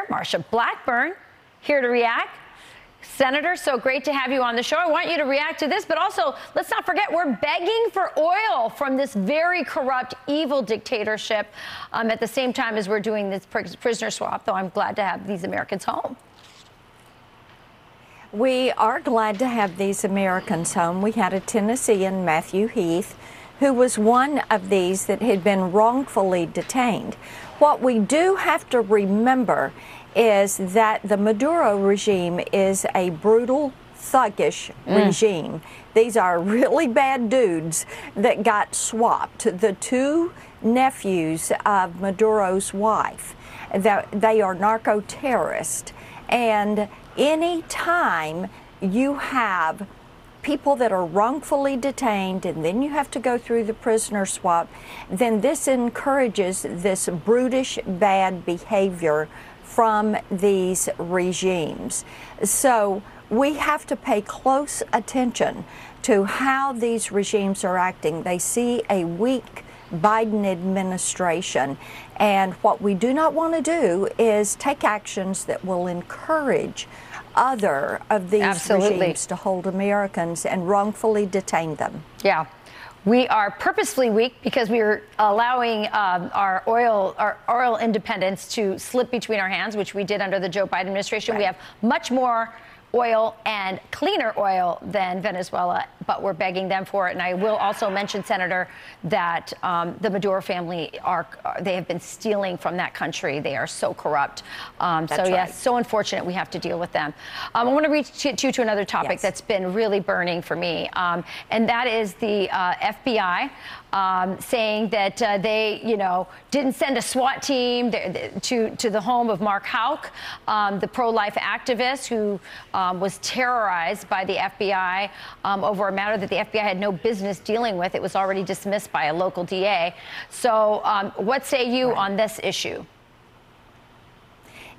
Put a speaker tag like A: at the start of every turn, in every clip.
A: Marsha Blackburn, here to react. Senator, so great to have you on the show. I want you to react to this, but also let's not forget we're begging for oil from this very corrupt, evil dictatorship at the same time as we're doing this prisoner swap, though I'm glad to have these Americans home.
B: We are glad to have these Americans home. We had a Tennessean, Matthew Heath, who was one of these that had been wrongfully detained. What we do have to remember is that the Maduro regime is a brutal, thuggish regime. These are really bad dudes that got swapped. The two nephews of Maduro's wife, they are narco-terrorists. And any time you have people that are wrongfully detained and then you have to go through the prisoner swap, then this encourages this brutish, bad behavior from these regimes. So we have to pay close attention to how these regimes are acting. They see a weak Biden administration, and what we do not want to do is take actions that will encourage other of these regimes to hold Americans and wrongfully detain them.
A: Yeah. We are purposefully weak because we are allowing our oil independence to slip between our hands, which we did under the Joe Biden administration. Right. We have much more oil and cleaner oil than Venezuela, but we're begging them for it. And I will also mention, Senator, that the Maduro family they have been stealing from that country. They are so corrupt. Yes, so unfortunate we have to deal with them. I want to reach to another topic that's been really burning for me, and that is the FBI saying that they, didn't send a SWAT team to the home of Mark Houck, the pro-life activist who was terrorized by the FBI over a matter that the FBI had no business dealing with. It was already dismissed by a local DA. So what say you on this issue?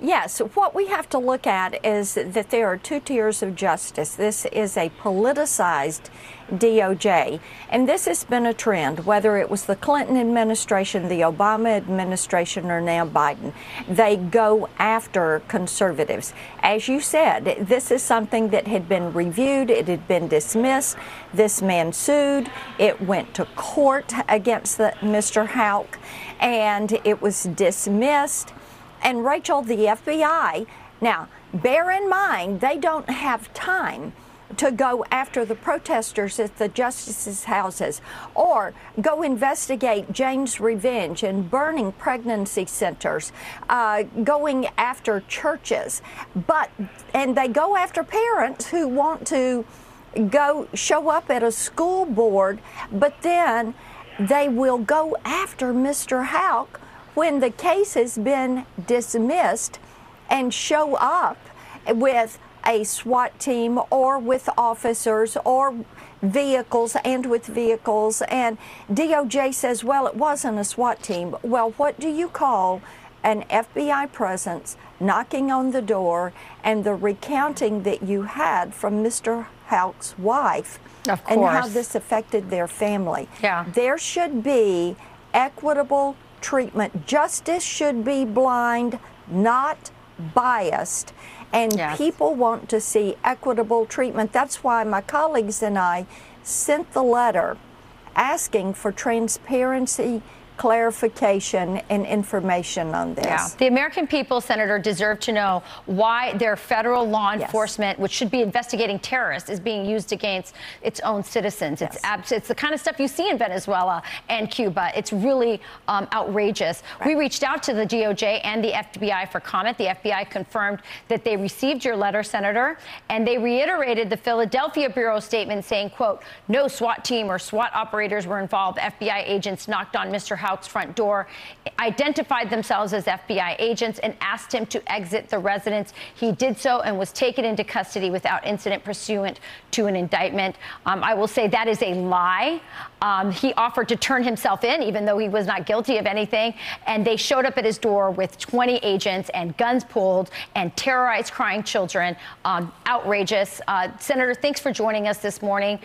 B: Yes, what we have to look at is that there are two tiers of justice. This is a politicized DOJ, and this has been a trend, whether it was the Clinton administration, the Obama administration, or now Biden. They go after conservatives. As you said, this is something that had been reviewed. It had been dismissed. This man sued. It went to court against Mr. Houck, and it was dismissed. And Rachel, the FBI, now, bear in mind, they don't have time to go after the protesters at the justices' houses or go investigate Jane's Revenge and burning pregnancy centers, going after churches. And they go after parents who want to go show up at a school board, but then they will go after Mr. Houck when the case has been dismissed and show up with a SWAT team or with officers or vehicles and with vehicles. And DOJ says, well, it wasn't a SWAT team. Well, what do you call an FBI presence knocking on the door and the recounting that you had from Mr. Houck's wife and how this affected their family?
A: Yeah.
B: There should be equitable treatment. Justice should be blind, not biased. And people want to see equitable treatment. That's why my colleagues and I sent the letter asking for transparency, clarification, and information on this.
A: Yeah. The American people, Senator, deserve to know why their federal law enforcement, which should be investigating terrorists, is being used against its own citizens. It's the kind of stuff you see in Venezuela and Cuba. It's really outrageous. We reached out to the DOJ and the FBI for comment. The FBI confirmed that they received your letter, Senator, and they reiterated the Philadelphia Bureau statement saying, quote, no SWAT team or SWAT operators were involved. FBI agents knocked on Mr. Houck's front door, identified themselves as FBI agents, and asked him to exit the residence. He did so and was taken into custody without incident pursuant to an indictment. I will say that is a lie. He offered to turn himself in, even though he was not guilty of anything. And they showed up at his door with 20 agents and guns pulled and terrorized crying children. Outrageous. Senator, thanks for joining us this morning.